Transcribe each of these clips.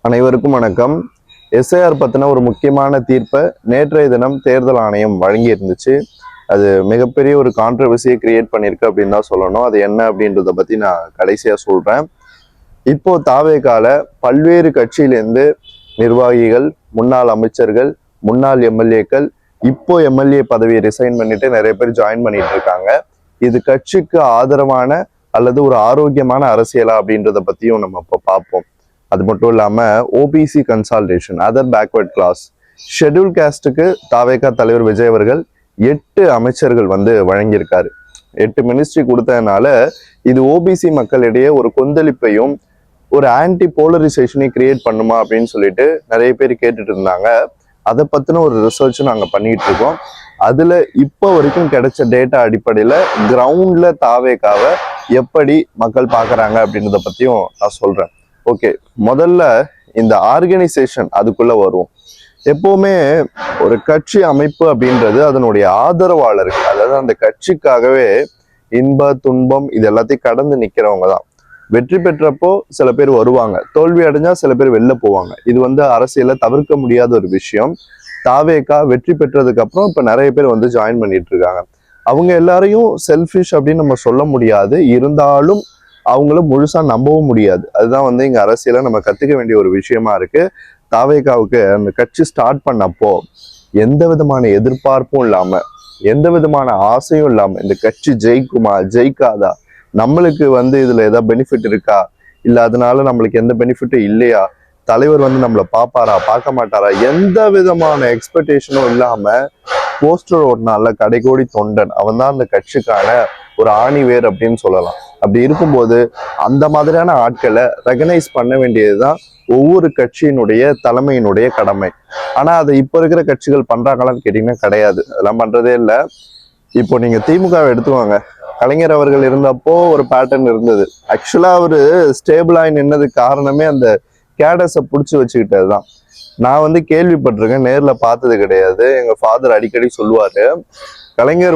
அனைவருக்கும் வணக்கம். எஸ்ஐஆர் பத்தின ஒரு முக்கியமான தீர்ப்பை நேற்றைய தினம் தேர்தல் ஆணையம் வழங்கி இருந்துச்சு. அது மிகப்பெரிய ஒரு கான்ட்ரவர்சியை கிரியேட் பண்ணியிருக்கு அப்படின்னு தான் சொல்லணும். அது என்ன அப்படின்றத பத்தி நான் கடைசியா சொல்றேன். இப்போ தாவேகால பல்வேறு கட்சியிலேருந்து நிர்வாகிகள், முன்னாள் அமைச்சர்கள், முன்னாள் எம்எல்ஏக்கள், இப்போ எம்எல்ஏ பதவியை ரிசைன் பண்ணிட்டு நிறைய பேர் ஜாயின் பண்ணிட்டு இருக்காங்க. இது கட்சிக்கு ஆதரவான அல்லது ஒரு ஆரோக்கியமான அரசியலா அப்படின்றத பத்தியும் நம்ம இப்போ பார்ப்போம். அது மட்டும் இல்லாம OBC consultation, other backward class, schedule காஸ்டுக்கு தாவேகா தலைவர் விஜய் அவர்கள் 8 அமைச்சர்கள் வழங்கியிருக்காரு. 8 மினிஸ்ட்ரி கொடுத்ததுனால இது ஓபிசி மக்களிடையே ஒரு கொந்தளிப்பையும் ஒரு ஆன்டி போலரைசேஷனையும் கிரியேட் பண்ணுமா அப்படின்னு சொல்லிட்டு நிறைய பேர் கேட்டுட்டு இருந்தாங்க. அதை பத்தின ஒரு ரிசர்ச்சும் நாங்க பண்ணிட்டு இருக்கோம். அதுல இப்போ வரைக்கும் கிடைச்ச டேட்டா அடிப்படையில கிரவுண்ட்ல தாவேகாவை எப்படி மக்கள் பாக்குறாங்க அப்படின்றத பத்தியும் நான் சொல்றேன். ஓகே, முதல்ல இந்த ஆர்கனைசேஷன் அதுக்குள்ள வருவோம். எப்பவுமே ஒரு கட்சி அமைப்பு அப்படின்றது அதனுடைய ஆதரவாளர்கள், அதாவது அந்த கட்சிக்காகவே இன்ப துன்பம் இது எல்லாத்தையும் கடந்து நிக்கிறவங்க தான். வெற்றி பெற்றப்போ சில பேர் வருவாங்க, தோல்வி அடைஞ்சா சில பேர் வெளில போவாங்க. இது அரசியல தவிர்க்க முடியாத ஒரு விஷயம். தாவேகா வெற்றி பெற்றதுக்கு அப்புறம் இப்ப நிறைய பேர் ஜாயின் பண்ணிட்டு இருக்காங்க. அவங்க எல்லாரையும் செல்ஃபிஷ் அப்படின்னு நம்ம சொல்ல முடியாது, இருந்தாலும் அவங்கள முழுசா நம்பவும் முடியாது. அதுதான் இங்க அரசியல நம்ம கத்துக்க வேண்டிய ஒரு விஷயமா இருக்கு. தாவேகாவுக்கு அந்த கட்சி ஸ்டார்ட் பண்ணப்போ எந்த விதமான எதிர்பார்ப்பும் இல்லாம, எந்த விதமான ஆசையும் இல்லாம, இந்த கட்சி ஜெயிக்குமா ஜெயிக்காதா, நம்மளுக்கு இதுல ஏதாவது பெனிஃபிட் இருக்கா, இல்ல அதனால நம்மளுக்கு எந்த பெனிஃபிட்டும் இல்லையா, தலைவர் நம்மளை பார்ப்பாரா பார்க்க மாட்டாரா, எந்த விதமான எக்ஸ்பெக்டேஷனும் இல்லாம போஸ்டர் ஓட்டினால கடைகோடி தொண்டன் அவன் தான் அந்த கட்சிக்கான ஒரு ஆணிவேர் அப்படின்னு சொல்லலாம். அப்படி இருக்கும்போது அந்த மாதிரியான ஆட்களை ரெகனைஸ் பண்ண வேண்டியதுதான் ஒவ்வொரு கட்சியினுடைய தலைமையினுடைய கடமை. ஆனா அதை இப்ப இருக்கிற கட்சிகள் பண்றாங்களான்னு கேட்டீங்கன்னா கிடையாது, அதெல்லாம் பண்றதே இல்லை. இப்போ நீங்க திமுகவை எடுத்துவாங்க, கலைஞர் அவர்கள் இருந்தப்போ ஒரு பேட்டர்ன் இருந்தது. ஆக்சுவலா அவரு ஸ்டேபிளாகி நின்னதுக்கு காரணமே அந்த கேடஸை பிடிச்சி வச்சுக்கிட்டதுதான். நான் கேள்விப்பட்டிருக்கேன், நேர்ல பார்த்தது கிடையாது. எங்க ஃபாதர் அடிக்கடி சொல்லுவாரு, கலைஞர்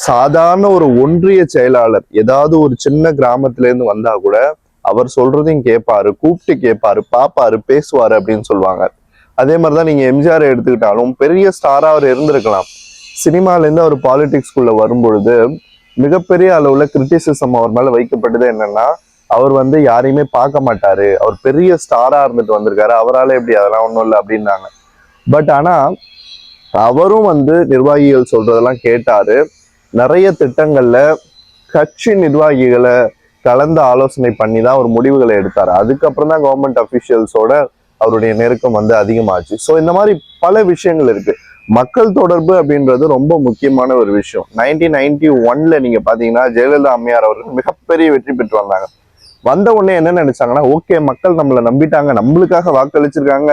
சாதாரண ஒரு ஒன்றிய செயலாளர் ஏதாவது ஒரு சின்ன கிராமத்துல இருந்து வந்தா கூட அவர் சொல்றதையும் கேட்பாரு, கூப்பிட்டு கேட்பாரு, பாப்பாரு, பேசுவாரு அப்படின்னு சொல்லுவாங்க. அதே மாதிரிதான் நீங்க எம்ஜிஆர் எடுத்துக்கிட்டாலும் பெரிய ஸ்டாரா அவர் இருந்திருக்கலாம். சினிமால இருந்து அவர் பாலிடிக்ஸ்குள்ள வரும்பொழுது மிகப்பெரிய அளவுல கிரிட்டிசிசம் அவர் மேல வைக்கப்பட்டது என்னன்னா, அவர் யாரையுமே பார்க்க மாட்டாரு, அவர் பெரிய ஸ்டாரா இருந்துட்டு வந்திருக்காரு, அவரால் எப்படி அதெல்லாம் ஒண்ணும் இல்லை அப்படின்னாங்க. பட் ஆனா அவரும் நிர்வாகிகள் சொல்றதெல்லாம் கேட்டாரு. நிறைய திட்டங்கள்ல கட்சி நிர்வாகிகளை கலந்து ஆலோசனை பண்ணி தான் ஒரு முடிவுகளை எடுத்தாரு. அதுக்கப்புறம் தான் கவர்மெண்ட் அபிஷியல்ஸோட அவருடைய நெருக்கம் அதிகமாச்சு. ஸோ இந்த மாதிரி பல விஷயங்கள் இருக்கு. மக்கள் தொடர்பு அப்படின்றது ரொம்ப முக்கியமான ஒரு விஷயம். 1991 நீங்க பாத்தீங்கன்னா ஜெயலலிதா அம்மையார் அவர்கள் மிகப்பெரிய வெற்றி பெற்று வந்தாங்க. வந்த உடனே என்ன நினைச்சாங்கன்னா, ஓகே மக்கள் நம்மளை நம்பிட்டாங்க, நம்மளுக்காக வாக்களிச்சிருக்காங்க,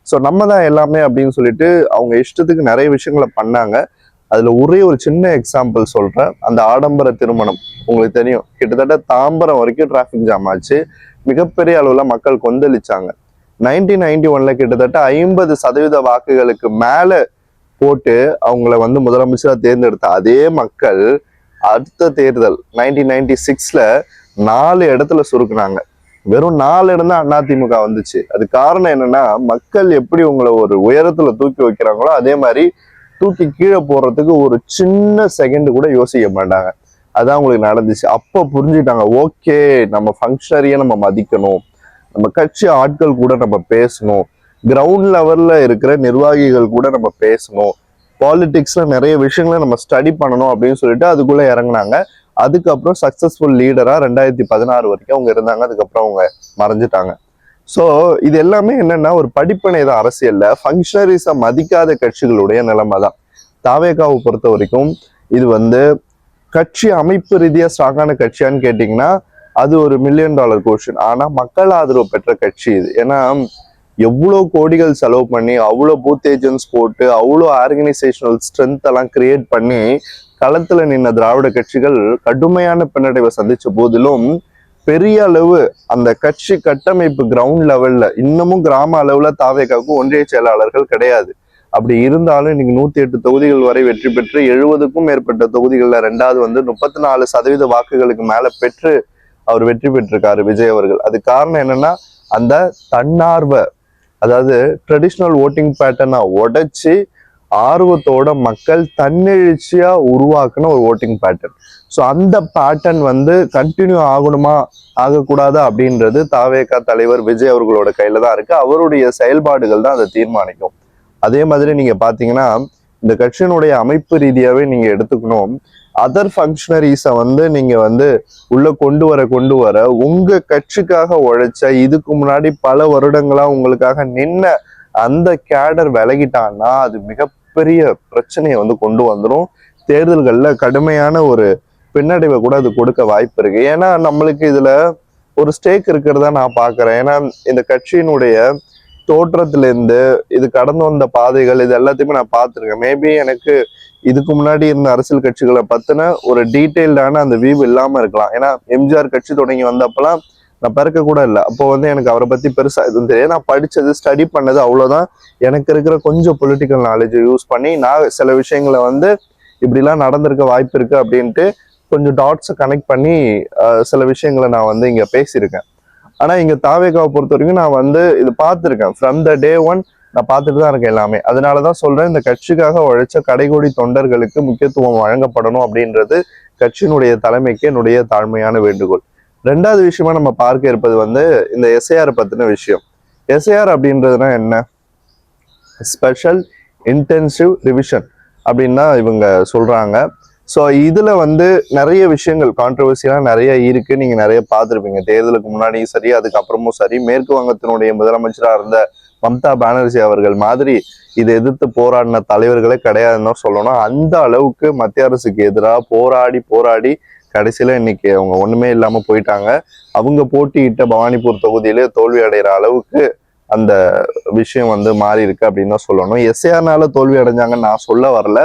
ஸோ நம்ம தான் எல்லாமே அப்படின்னு சொல்லிட்டு அவங்க இஷ்டத்துக்கு நிறைய விஷயங்களை பண்ணாங்க. அதுல ஒரே ஒரு சின்ன எக்ஸாம்பிள் சொல்றேன். அந்த ஆடம்பர திருமணம் உங்களுக்கு தெரியும், கிட்டத்தட்ட தாம்பரம் வரைக்கும் டிராஃபிக் ஜாம் ஆச்சு, மிகப்பெரிய அளவுல மக்கள் கொந்தளிச்சாங்க. 1991 கிட்டத்தட்ட 50% வாக்குகளுக்கு மேல போட்டு அவங்கள முதலமைச்சரா தேர்ந்தெடுத்த அதே மக்கள் அடுத்த தேர்தல் 1996 4 இடத்துல சுருக்குனாங்க. வெறும் 4 இடம் தான் அதிமுக வந்துச்சு. அது காரணம் என்னன்னா, மக்கள் எப்படி உங்களை ஒரு உயரத்துல தூக்கி வைக்கிறாங்களோ அதே மாதிரி தூக்கி கீழே போடுறதுக்கு ஒரு சின்ன செகண்ட் கூட யோசிக்க மாட்டாங்க. அதான் உங்களுக்கு நடந்துச்சு. அப்ப புரிஞ்சுட்டாங்க, ஓகே நம்ம ஃபங்க்ஷனரியை நம்ம மதிக்கணும், நம்ம கட்சி ஆட்கள் கூட நம்ம பேசணும், கிரவுண்ட் லெவல்ல இருக்கிற நிர்வாகிகள் கூட நம்ம பேசணும், பாலிடிக்ஸ்ல நிறைய விஷயங்களை நம்ம ஸ்டடி பண்ணணும் அப்படின்னு சொல்லிட்டு அதுக்குள்ள இறங்கினாங்க. அதுக்கப்புறம் சக்சஸ்ஃபுல் லீடரா 2016 வரைக்கும் அவங்க இருந்தாங்க. அதுக்கப்புறம் அவங்க மறைஞ்சிட்டாங்க. ஸோ இது எல்லாமே என்னன்னா ஒரு படிப்பனை தான் அரசியல்ல. ஃபங்க்ஷனரிஸை மதிக்காத கட்சிகளுடைய நிலைமை தான். தாவேகாவை பொறுத்த வரைக்கும் இது கட்சி அமைப்பு ரீதியா ஸ்ட்ராங்கான கட்சியான்னு கேட்டீங்கன்னா அது ஒரு $1 மில்லியன் கொஸ்டின். ஆனா மக்கள் ஆதரவு பெற்ற கட்சி இது. ஏன்னா எவ்வளோ கோடிகள் செலவு பண்ணி, அவ்வளோ பூத் ஏஜென்ட்ஸ் போட்டு, அவ்வளோ ஆர்கனைசேஷனல் ஸ்ட்ரென்த் எல்லாம் கிரியேட் பண்ணி களத்துல நின்ன திராவிட கட்சிகள் கடுமையான பின்னடைவை சந்திச்ச போதிலும் பெரிய அளவு அந்த கட்சி கட்டமைப்பு கிரவுண்ட் லெவல்ல இன்னமும் கிராம அளவுல தாவேகாவுக்கு ஒன்றிய செயலாளர்கள் கிடையாது. அப்படி இருந்தாலும் இன்னைக்கு 108 தொகுதிகள் வரை வெற்றி பெற்று 70க்கும் மேற்பட்ட தொகுதிகள்ல ரெண்டாவது 34% வாக்குகளுக்கு மேல பெற்று அவர் வெற்றி பெற்றிருக்காரு விஜய் அவர்கள். அது காரணம் என்னன்னா அந்த தன்னார்வ அதாவது ட்ரெடிஷ்னல் ஓட்டிங் பேட்டர்னை உடைச்சு ஆர்வத்தோட மக்கள் தன்னெழுச்சியா உருவாக்குன ஒரு ஓட்டிங் பேட்டர்ன். ஸோ அந்த பேட்டர்ன் வந்து கண்டினியூ ஆகணுமா ஆகக்கூடாதா அப்படின்றது தாவேகா தலைவர் விஜய் அவர்களோட கையில தான் இருக்கு. அவருடைய செயல்பாடுகள் தான் அதை தீர்மானிக்கும். அதே மாதிரி நீங்க பாத்தீங்கன்னா இந்த கட்சியினுடைய அமைப்பு ரீதியாவே நீங்க எடுத்துக்கணும். அதர் ஃபங்க்ஷனரிஸை வந்து நீங்க வந்து உள்ள கொண்டு வர உங்க கட்சிக்காக உழைச்ச, இதுக்கு முன்னாடி பல வருடங்களா உங்களுக்காக நின்ன அந்த கேடர் விலகிட்டான்னா அது மிகப்பெரிய பிரச்சனையை வந்து கொண்டு வந்துடும். தேர்தல்கள்ல கடுமையான ஒரு பின்னடைவை கூட அது கொடுக்க வாய்ப்பு இருக்கு. ஏன்னா நம்மளுக்கு இதுல ஒரு ஸ்டேக் இருக்கிறதா நான் பாக்குறேன். ஏன்னா இந்த கட்சியினுடைய தோற்றத்திலிருந்து இது கடந்து வந்த பாதைகள் இது எல்லாத்தையுமே நான் பார்த்துருக்கேன். மேபி எனக்கு இதுக்கு முன்னாடி இருந்த அரசியல் கட்சிகளை பத்தின ஒரு டீட்டெயில்டான அந்த வியூ இல்லாம இருக்கலாம். ஏன்னா எம்ஜிஆர் கட்சி தொடங்கி வந்தப்பெல்லாம் நான் பிறக்க கூட இல்லை. அப்போ வந்து எனக்கு அவரை பத்தி பெருசா எதுவும் தெரியாது. நான் படிச்சது ஸ்டடி பண்ணது அவ்வளவுதான். எனக்கு இருக்கிற கொஞ்சம் பொலிட்டிக்கல் நாலேஜ் யூஸ் பண்ணி நான் சில விஷயங்களை வந்து இப்படிலாம் நடந்திருக்க வாய்ப்பு இருக்கு அப்படின்ட்டு கொஞ்சம் டாட்ஸை கனெக்ட் பண்ணி சில விஷயங்களை நான் வந்து இங்க பேசியிருக்கேன். ஆனா இங்க தாவேகாவை பொறுத்த வரைக்கும் நான் வந்து இது பார்த்துருக்கேன். ஃப்ரம் த டே ஒன் நான் பார்த்துட்டு தான் இருக்கேன் எல்லாமே. அதனாலதான் சொல்றேன், இந்த கட்சிக்காக உழைச்ச கடைகோடி தொண்டர்களுக்கு முக்கியத்துவம் வழங்கப்படணும் அப்படின்றது கட்சியினுடைய தலைமைக்கு என்னுடைய தாழ்மையான வேண்டுகோள். ரெண்டாவது விஷயமா நம்ம பார்க்க இருப்பது வந்து இந்த எஸ்ஐஆர் பத்தின விஷயம். எஸ்ஐஆர் அப்படின்றதுனா என்ன? ஸ்பெஷல் இன்டென்சிவ் ரிவிஷன் அப்படின்னு தான் இவங்க சொல்றாங்க. ஸோ இதுல வந்து நிறைய விஷயங்கள் கான்ட்ரவர்சியெல்லாம் நிறைய இருக்கு. நீங்க நிறைய பார்த்துருப்பீங்க. தேர்தலுக்கு முன்னாடியும் சரி, அதுக்கப்புறமும் சரி, மேற்கு வங்கத்தினுடைய முதலமைச்சராக இருந்த மம்தா பானர்ஜி அவர்கள் மாதிரி இதை எதிர்த்து போராடின தலைவர்களே கிடையாதுன்னு சொல்லணும். அந்த அளவுக்கு மத்திய அரசுக்கு எதிராக போராடி கடைசியில இன்னைக்கு அவங்க ஒண்ணுமே இல்லாம போயிட்டாங்க. அவங்க போட்டியிட்ட பவானிபூர் தொகுதியிலே தோல்வி அடைகிற அளவுக்கு அந்த விஷயம் வந்து மாறி இருக்கு அப்படின்னு தான் சொல்லணும். எஸ்ஏஆர்னால தோல்வி அடைஞ்சாங்கன்னு நான் சொல்ல வரல.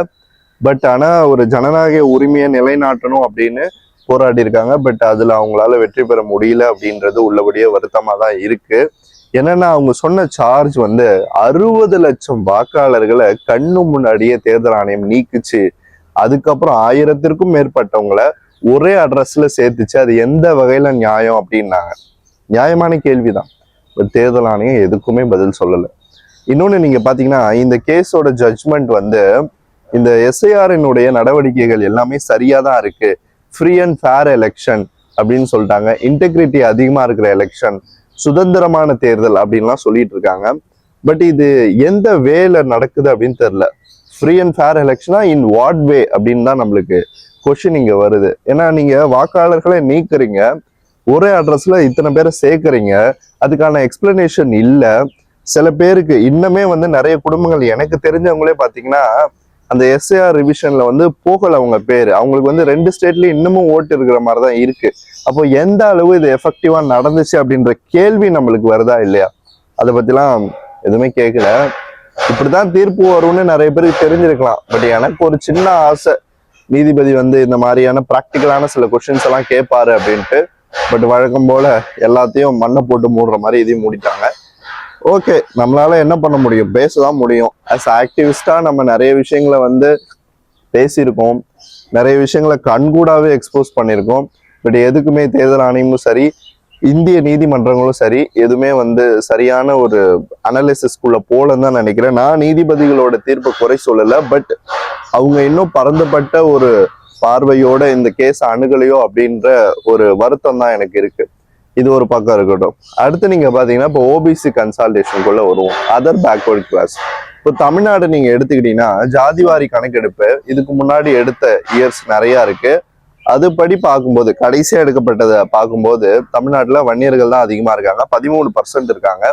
பட் ஆனா ஒரு ஜனநாயக உரிமையை நிலைநாட்டணும் அப்படின்னு போராடி இருக்காங்க. பட் அதுல அவங்களால வெற்றி பெற முடியல அப்படின்றது உள்ளபடியே வருத்தமா தான் இருக்கு. என்னன்னா அவங்க சொன்ன சார்ஜ் வந்து 60 லட்சம் வாக்காளர்களை கண்ணு முன்னாடியே தேர்தல் ஆணையம் நீக்குச்சு. அதுக்கப்புறம் 1000த்திற்கும் மேற்பட்டவங்களை ஒரே அட்ரஸ்ல சேர்த்துச்சு. அது எந்த வகையில நியாயம் அப்படின்னாங்க. நியாயமான கேள்விதான். தேர்தல் ஆணையம் எதுக்குமே பதில் சொல்லல. இன்னொன்னு நீங்க பாத்தீங்கன்னா இந்த கேஸோட ஜட்ஜ்மெண்ட் வந்து இந்த எஸ்ஐஆரினுடைய நடவடிக்கைகள் எல்லாமே சரியா தான் இருக்கு. ஃப்ரீ அண்ட் ஃபேர் எலெக்ஷன் அப்படின்னு சொல்லிட்டாங்க. இன்டெகிரிட்டி அதிகமா இருக்கிற எலெக்ஷன், சுதந்திரமான தேர்தல் அப்படின்லாம் சொல்லிட்டு இருக்காங்க. பட் இது எந்த வேல நடக்குது அப்படின்னு தெரியல. ஃப்ரீ அண்ட் ஃபேர் எலெக்ஷனா இன் வாட் வே அப்படின்னு தான் நம்மளுக்கு கொஸ்டின் இங்க வருது. ஏன்னா நீங்க வாக்காளர்களை நீக்குறீங்க, ஒரே அட்ரஸ்ல இத்தனை பேரை சேர்க்கறீங்க, அதுக்கான எக்ஸ்பிளனேஷன் இல்ல. சில பேருக்கு இன்னுமே வந்து நிறைய குடும்பங்கள் எனக்கு தெரிஞ்சவங்களே பாத்தீங்கன்னா அந்த எஸ்ஏஆர் ரிவிஷன்ல வந்து போகல அவங்க பேரு. அவங்களுக்கு வந்து 2 ஸ்டேட்லயும் இன்னமும் ஓட்டு இருக்கிற மாதிரி தான் இருக்கு. அப்போ எந்த அளவு இது எஃபெக்டிவா நடந்துச்சு அப்படின்ற கேள்வி நம்மளுக்கு வருதா இல்லையா? அதை பத்திலாம் எதுவுமே கேட்கல. இப்படிதான் தீர்ப்பு வரும்னு நிறைய பேருக்கு தெரிஞ்சிருக்கலாம். பட் எனக்கு ஒரு சின்ன ஆசை, நீதிபதி வந்து இந்த மாதிரியான ப்ராக்டிக்கலான சில கொஸ்டின்ஸ் எல்லாம் கேட்பாரு அப்படின்ட்டு. பட் வழக்கம் போல எல்லாத்தையும் மண்ணை போட்டு மூடுற மாதிரி இதையும் மூடிட்டாங்க. ஓகே, நம்மளால என்ன பண்ண முடியும்? பேசதான் முடியும். அஸ் ஆக்டிவிஸ்டா நம்ம நிறைய விஷயங்களை வந்து பேசியிருக்கோம், நிறைய விஷயங்களை கண்கூடாவே எக்ஸ்போஸ் பண்ணியிருக்கோம். பட் எதுக்குமே தேர்தல் ஆணையமும் சரி, இந்திய நீதிமன்றங்களும் சரி, எதுவுமே வந்து சரியான ஒரு அனாலிசிஸ்குள்ள போலன்னு தான் நினைக்கிறேன். நான் நீதிபதிகளோட தீர்ப்பை குறை சொல்லல. பட் அவங்க இன்னும் பரந்துபட்ட ஒரு பார்வையோட இந்த கேஸ் அணுகலையோ அப்படின்ற ஒரு வருத்தம் தான் எனக்கு இருக்கு. இது ஒரு பக்கம் இருக்கட்டும். அடுத்து நீங்க பாத்தீங்கன்னா இப்போ ஓபிசி கன்சால்டேஷனுக்குள்ள வருவோம். Other backward class. இப்போ தமிழ்நாடு நீங்க எடுத்துக்கிட்டீங்கன்னா ஜாதிவாரி கணக்கெடுப்பு இதுக்கு முன்னாடி எடுத்த இயர்ஸ் நிறைய இருக்கு. அதுபடி பார்க்கும்போது கடைசியா எடுக்கப்பட்டதை பார்க்கும்போது தமிழ்நாட்டுல வன்னியர்கள் தான் அதிகமா இருக்காங்க, 13% இருக்காங்க.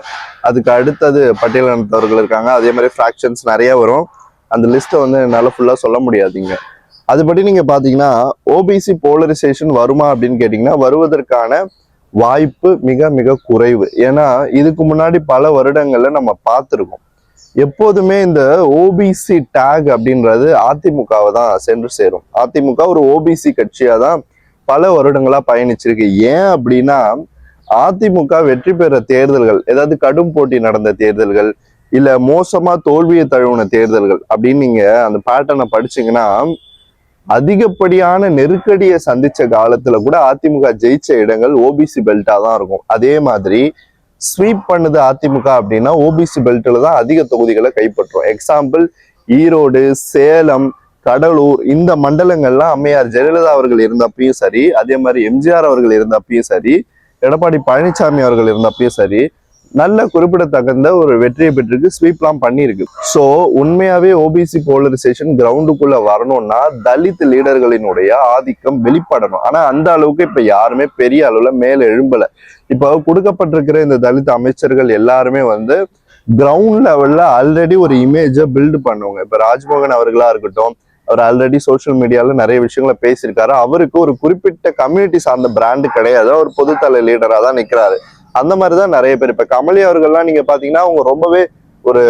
அதுக்கு அடுத்தது பட்டியலினத்தவர்கள் இருக்காங்க. அதே மாதிரி ஃபிராக்ஷன்ஸ் நிறைய வரும். அந்த லிஸ்ட்டை வந்து என்னால ஃபுல்லா சொல்ல முடியாதுங்க. அதுபடி நீங்க பாத்தீங்கன்னா ஓபிசி போலரைசேஷன் வருமா அப்படின்னு கேட்டீங்கன்னா வருவதற்கான வாய்ப்பு மிக மிக குறைவு. ஏன்னா இதுக்கு முன்னாடி பல வருடங்கள்ல நம்ம பார்த்துருக்கோம். எப்போதுமே இந்த ஓபிசி டேக் அப்படின்றது அதிமுகவை தான் சென்று சேரும். அதிமுக ஒரு ஓபிசி கட்சியா தான் பல வருடங்களா பயணிச்சிருக்கு. ஏன் அப்படின்னா அதிமுக வெற்றி பெற தேர்தல்கள், ஏதாவது கடும் போட்டி நடந்த தேர்தல்கள், இல்ல மோசமா தோல்வியை தழுவின தேர்தல்கள் அப்படின்னு நீங்க அந்த பேட்டர்னை படிச்சீங்கன்னா அதிகப்படியான நெருக்கடியை சந்திச்ச காலத்துல கூட அதிமுக ஜெயிச்ச இடங்கள் ஓபிசி பெல்ட்டா தான் இருக்கும். அதே மாதிரி ஸ்வீப் பண்ணுது அதிமுக அப்படின்னா ஓபிசி பெல்ட்ல தான் அதிக தொகுதிகளை கைப்பற்றும். எக்ஸாம்பிள் ஈரோடு, சேலம், கடலூர் இந்த மண்டலங்கள்லாம் அம்மையார் ஜெயலலிதா அவர்கள் இருந்தப்பயும் சரி, அதே மாதிரி எம்ஜிஆர் அவர்கள் இருந்தப்பயும் சரி, எடப்பாடி பழனிசாமி அவர்கள் இருந்தப்பயும் சரி, நல்ல குறிப்பிடத்தகுந்த ஒரு வெற்றியை பெற்றிருக்கு, ஸ்வீப்லாம் பண்ணியிருக்கு. ஸோ உண்மையாவே ஓபிசி போலரைசேஷன் கிரவுண்டுக்குள்ள வரணும்னா தலித் லீடர்களினுடைய ஆதிக்கம் வெளிப்படணும். ஆனா அந்த அளவுக்கு இப்ப யாருமே பெரிய அளவுல மேல எழும்பல. இப்போ கொடுக்கப்பட்டிருக்கிற இந்த தலித் அமைச்சர்கள் எல்லாருமே வந்து கிரவுண்ட் லெவல்ல ஆல்ரெடி ஒரு இமேஜை பில்டு பண்ணுவாங்க. இப்ப ராஜ்மோகன் அவர்களா இருக்கட்டும், அவர் ஆல்ரெடி சோசியல் மீடியால நிறைய விஷயங்களை பேசியிருக்காரு. அவருக்கு ஒரு குறிப்பிட்ட கம்யூனிட்டி சார்ந்த பிராண்டு கிடையாது, அவர் பொதுத்தலை லீடரா தான் நிக்கிறாரு. அந்த மாதிரிதான் நிறைய பேர். இப்ப கமலி அவர்கள்லாம் நீங்க பாத்தீங்கன்னா அவங்க ரொம்பவே ஒரு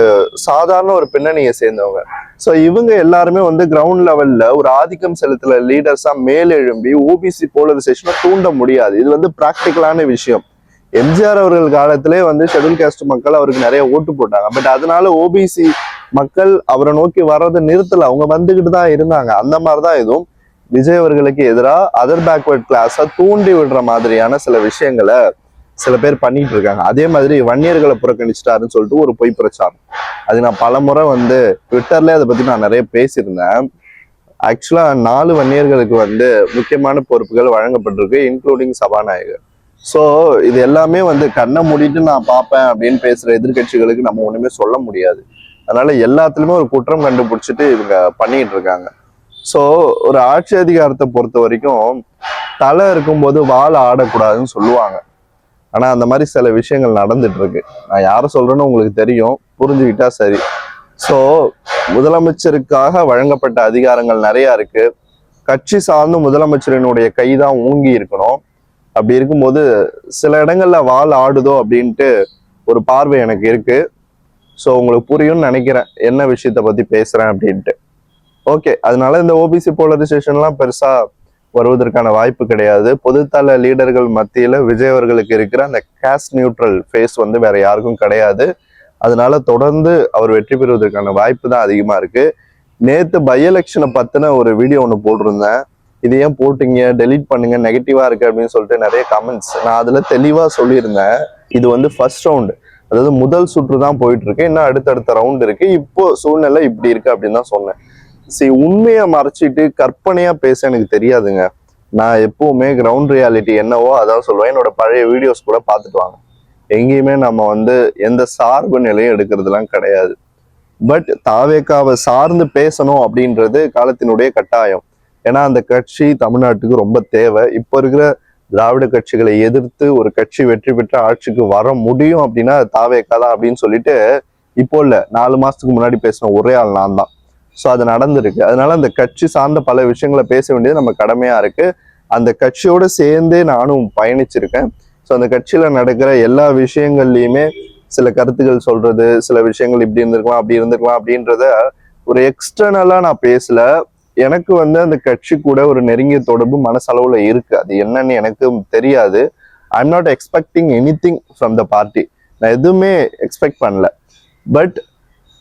சாதாரண ஒரு பின்னணியை சேர்ந்தவங்க. ஸோ இவங்க எல்லாருமே வந்து கிரவுண்ட் லெவல்ல ஒரு ஆதிக்கம் செலுத்தல லீடர்ஸா மேலெழும்பி ஓபிசி போலரைசேஷனை தூண்ட முடியாது. இது வந்து பிராக்டிக்கலான விஷயம். எம்ஜிஆர் அவர்கள் காலத்திலே வந்து ஷெட்யூல் காஸ்ட் மக்கள் அவருக்கு நிறைய ஓட்டு போட்டாங்க. பட் அதனால ஓபிசி மக்கள் அவரை நோக்கி வர்றதை நிறுத்தல, அவங்க வந்துகிட்டு தான் இருந்தாங்க. அந்த மாதிரிதான் இதுவும் விஜய் அவர்களுக்கு எதிராக அதர் பேக்வர்ட் கிளாஸை தூண்டி விடுற மாதிரியான சில விஷயங்களை சில பேர் பண்ணிட்டு இருக்காங்க. அதே மாதிரி வன்னியர்களை புறக்கணிச்சிட்டாருன்னு சொல்லிட்டு ஒரு பொய் பிரச்சாரம். அது நான் பல முறை வந்து ட்விட்டர்ல அதை பத்தி நான் நிறைய பேசியிருந்தேன். ஆக்சுவலா 4 வன்னியர்களுக்கு வந்து முக்கியமான பொறுப்புகள் வழங்கப்பட்டிருக்கு, இன்க்ளூடிங் சபாநாயகர். ஸோ இது எல்லாமே வந்து கண்ணை மூடிட்டு நான் பார்ப்பேன் அப்படின்னு பேசுற எதிர்கட்சிகளுக்கு நம்ம ஒண்ணுமே சொல்ல முடியாது. அதனால எல்லாத்துலயுமே ஒரு குற்றம் கண்டுபிடிச்சிட்டு இவங்க பண்ணிட்டு இருக்காங்க. ஸோ ஒரு ஆட்சி அதிகாரத்தை பொறுத்த வரைக்கும் தலை இருக்கும்போது வாழை ஆடக்கூடாதுன்னு சொல்லுவாங்க. ஆனா அந்த மாதிரி சில விஷயங்கள் நடந்துட்டு இருக்கு. நான் யாரை சொல்றேன்னு உங்களுக்கு தெரியும், புரிஞ்சுக்கிட்டா சரி. ஸோ முதலமைச்சருக்காக வழங்கப்பட்ட அதிகாரங்கள் நிறைய இருக்கு. கட்சி சார்ந்து முதலமைச்சரினுடைய கைதான் ஊங்கி இருக்கணும். அப்படி இருக்கும்போது சில இடங்கள்ல வால் ஆடுதோ அப்படின்ட்டு ஒரு பார்வை எனக்கு இருக்கு. ஸோ உங்களுக்கு புரியும்னு நினைக்கிறேன் என்ன விஷயத்த பத்தி பேசுறேன் அப்படின்ட்டு. ஓகே, அதனால இந்த ஓபிசி போலரைசேஷன்லாம் பெருசா வருவதற்கான வாய்ப்பு கிடையாது. பொதுத்தள லீடர்கள் மத்தியில விஜய் அவர்களுக்கு இருக்கிற அந்த காஸ்ட் நியூட்ரல் ஃபேஸ் வந்து வேற யாருக்கும் கிடையாது. அதனால தொடர்ந்து அவர் வெற்றி பெறுவதற்கான வாய்ப்பு தான் அதிகமா இருக்கு. நேத்து பை எலெக்ஷனை பத்தின ஒரு வீடியோ ஒன்று போட்டிருந்தேன். இது ஏன் போட்டீங்க, டெலீட் பண்ணுங்க, நெகட்டிவா இருக்கு அப்படின்னு சொல்லிட்டு நிறைய கமெண்ட்ஸ். நான் அதுல தெளிவா சொல்லியிருந்தேன், இது வந்து ஃபர்ஸ்ட் ரவுண்டு, அதாவது முதல் சுற்று தான் போயிட்டு இருக்கு, இன்னும் அடுத்தடுத்த ரவுண்ட் இருக்கு, இப்போ சூழ்நிலை இப்படி இருக்கு அப்படின்னு தான் சொன்னேன். சரி, உண்மையை மறைச்சிட்டு கற்பனையா பேச எனக்கு தெரியாதுங்க. நான் எப்பவுமே கிரவுண்ட் ரியாலிட்டி என்னவோ அதான் சொல்லுவேன். என்னோட பழைய வீடியோஸ் கூட பார்த்துட்டு வாங்க. எங்கேயுமே நம்ம வந்து எந்த சார்பு நிலையும் எடுக்கிறதுலாம் கிடையாது. பட் தாவேக்காவை சார்ந்து பேசணும் அப்படின்றது காலத்தினுடைய கட்டாயம். ஏன்னா அந்த கட்சி தமிழ்நாட்டுக்கு ரொம்ப தேவை. இப்போ இருக்கிற திராவிட கட்சிகளை எதிர்த்து ஒரு கட்சி வெற்றி பெற்ற ஆட்சிக்கு வர முடியும் அப்படின்னா தாவேக்கா தான் அப்படின்னு சொல்லிட்டு இப்போ இல்ல 4 மாசத்துக்கு முன்னாடி பேசின ஒரே ஆள் நான் தான். ஸோ அது நடந்திருக்கு. அதனால அந்த கட்சி சார்ந்த பல விஷயங்களை பேச வேண்டியது நம்ம கடமையா இருக்கு. அந்த கட்சியோட சேர்ந்தே நானும் பயணிச்சிருக்கேன். ஸோ அந்த கட்சியில நடக்கிற எல்லா விஷயங்கள்லையுமே சில கருத்துக்கள் சொல்றது, சில விஷயங்கள் இப்படி இருந்திருக்கலாம் அப்படி இருந்திருக்கலாம் அப்படின்றத ஒரு எக்ஸ்டர்னலா நான் பேசல. எனக்கு வந்து அந்த கட்சி கூட ஒரு நெருங்கிய தொடர்பு மனசளவுல இருக்கு. அது என்னன்னு எனக்கு தெரியாது. I am not expecting any thing from the party. நான் எதுவுமே எக்ஸ்பெக்ட் பண்ணல. பட்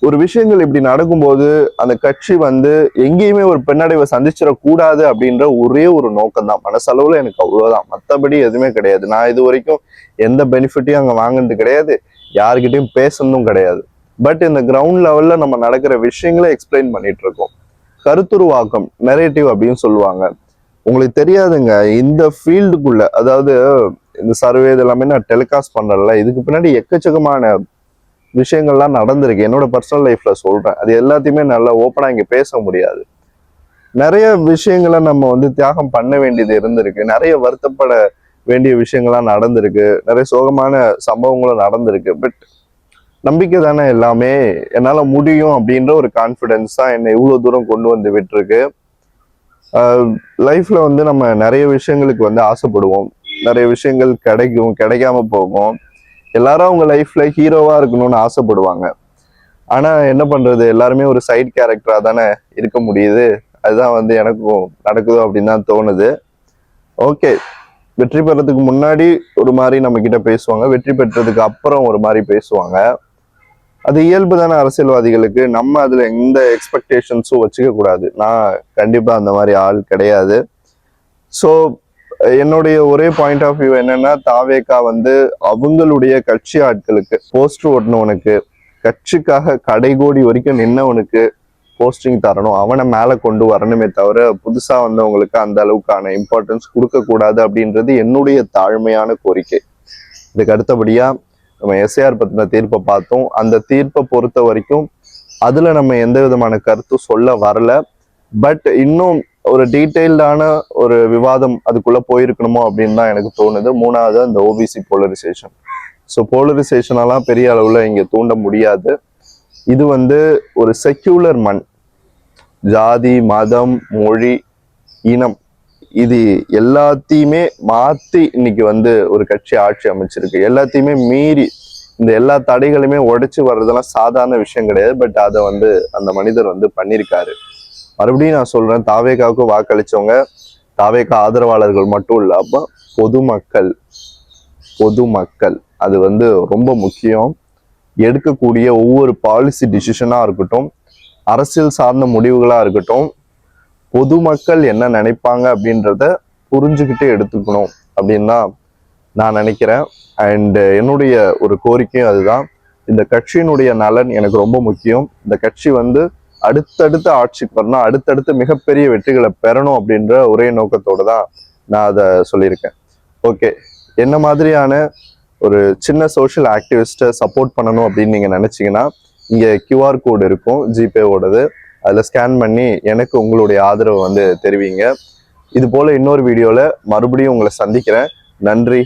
ஒரு விஷயங்கள் இப்படி நடக்கும்போது அந்த கட்சி வந்து எங்கேயுமே ஒரு பின்னடைவை சந்திச்சிடக்கூடாது அப்படின்ற ஒரே ஒரு நோக்கம் தான். மனசளவுல எனக்கு அவ்வளவுதான், மற்றபடி எதுவுமே கிடையாது. நான் இது வரைக்கும் எந்த பெனிஃபிட்டையும் அங்க வாங்கினது கிடையாது, யாருக்கிட்டையும் பேசணும் கிடையாது. பட் இந்த கிரவுண்ட் லெவல்ல நம்ம நடக்கிற விஷயங்களை எக்ஸ்பிளைன் பண்ணிட்டு இருக்கோம். கருத்துருவாக்கம், நெரேட்டிவ் அப்படின்னு சொல்லுவாங்க. உங்களுக்கு தெரியாதுங்க, இந்த ஃபீல்டுக்குள்ள, அதாவது இந்த சர்வே இதெல்லாமே நான் டெலிகாஸ்ட் பண்றேன்ல, இதுக்கு பின்னாடி எக்கச்சக்கமான விஷயங்கள்லாம் நடந்திருக்கு. என்னோட பர்சனல் லைஃப்ல சொல்றேன். அது எல்லாத்தையுமே நல்லா ஓப்பனா இங்க பேச முடியாது. நிறைய விஷயங்களை நம்ம வந்து தியாகம் பண்ண வேண்டியது இருந்திருக்கு. நிறைய வருத்தப்பட வேண்டிய விஷயங்கள்லாம் நடந்திருக்கு. நிறைய சோகமான சம்பவங்களும் நடந்திருக்கு. பட் நம்பிக்கை தானே எல்லாமே. என்னால முடியும் அப்படின்ற ஒரு கான்ஃபிடென்ஸ் தான் என்னை இவ்வளவு தூரம் கொண்டு வந்து விட்டுருக்கு. லைஃப்ல வந்து நம்ம நிறைய விஷயங்களுக்கு வந்து ஆசைப்படுவோம். நிறைய விஷயங்கள் கிடைக்கும், கிடைக்காம போகும். எல்லாரும் அவங்க லைஃப்ல ஹீரோவா இருக்கணும்னு ஆசைப்படுவாங்க. ஆனா என்ன பண்றது, எல்லாருமே ஒரு சைட் கேரக்டரா தானே இருக்க முடியுது. அதுதான் வந்து எனக்கும் நடக்குதோ அப்படின்னு தான் தோணுது. ஓகே, வெற்றி பெறதுக்கு முன்னாடி ஒரு மாதிரி நம்ம கிட்ட பேசுவாங்க, வெற்றி பெற்றதுக்கு அப்புறம் ஒரு மாதிரி பேசுவாங்க. அது இயல்பு தானே அரசியல்வாதிகளுக்கு. நம்ம அதுல எந்த எக்ஸ்பெக்டேஷன்ஸும் வச்சுக்க கூடாது. நான் கண்டிப்பா அந்த மாதிரி ஆள் கிடையாது. ஸோ என்னுடைய ஒரே பாயிண்ட் ஆஃப் வியூ என்னன்னா, தாவேகா வந்து அவங்களுடைய கட்சி ஆட்களுக்கு போஸ்டர் ஓட்டினவனுக்கு, கட்சிக்காக கடைகோடி வரைக்கும் நின்னவனுக்கு போஸ்டிங் தரணும், அவனை மேல கொண்டு வரணுமே தவிர புதுசா வந்தவங்களுக்கு அந்த அளவுக்கான இம்பார்ட்டன்ஸ் கொடுக்க கூடாது அப்படின்றது என்னுடைய தாழ்மையான கோரிக்கை. இதுக்கு அடுத்தபடியா நம்ம எஸ்ஐஆர் பத்தின தீர்ப்பை பார்த்தோம். அந்த தீர்ப்பை பொறுத்த வரைக்கும் அதுல நம்ம எந்த விதமான கருத்தும் சொல்ல வரல. பட் இன்னும் ஒரு டீட்டெயில்டான ஒரு விவாதம் அதுக்குள்ள போயிருக்கணுமோ அப்படின்னு தான் எனக்கு தோணுது. மூணாவது அந்த ஓபிசி போலரைசேஷன். ஸோ போலரைசேஷனெல்லாம் பெரிய அளவுல இங்க தூண்ட முடியாது. இது வந்து ஒரு செக்யூலர் மண். ஜாதி, மதம், மொழி, இனம் இது எல்லாத்தையுமே மாத்தி இன்னைக்கு வந்து ஒரு கட்சி ஆட்சி அமைச்சிருக்கு. எல்லாத்தையுமே மீறி இந்த எல்லா தடைகளுமே உடைச்சு வர்றதெல்லாம் சாதாரண விஷயம் கிடையாது. பட் அதை வந்து அந்த மனிதர் வந்து பண்ணியிருக்காரு. மறுபடியும் நான் சொல்றேன், தாவேகாவுக்கு வாக்களிச்சவங்க தாவேகா ஆதரவாளர்கள் மட்டும் இல்லாம பொதுமக்கள் அது வந்து ரொம்ப முக்கியம். எடுக்கக்கூடிய ஒவ்வொரு பாலிசி டிசிஷனா இருக்கட்டும், அரசியல் சார்ந்த முடிவுகளா இருக்கட்டும், பொதுமக்கள் என்ன நினைப்பாங்க அப்படின்றத புரிஞ்சுக்கிட்டு எடுத்துக்கணும் அப்படின்னு தான் நான் நினைக்கிறேன். அண்ட் என்னுடைய ஒரு கோரிக்கையும் அதுதான். இந்த கட்சியினுடைய நலன் எனக்கு ரொம்ப முக்கியம். இந்த கட்சி வந்து அடுத்தடுத்த ஆட்சிக்கு வரணும், அடுத்தடுத்து மிகப்பெரிய வெற்றிகளை பெறணும் அப்படின்ற ஒரே நோக்கத்தோடு தான் நான் அதை சொல்லியிருக்கேன். ஓகே, என்ன மாதிரியான ஒரு சின்ன சோஷியல் ஆக்டிவிஸ்ட்டை சப்போர்ட் பண்ணணும் அப்படின்னு நீங்கள் நினச்சிங்கன்னா இங்கே QR கோடு இருக்கும் ஜிபேவோடது. அதில் ஸ்கேன் பண்ணி எனக்கு உங்களுடைய ஆதரவை வந்து தெரிவிங்க. இது போல் இன்னொரு வீடியோவில் மறுபடியும் உங்களை சந்திக்கிறேன். நன்றி.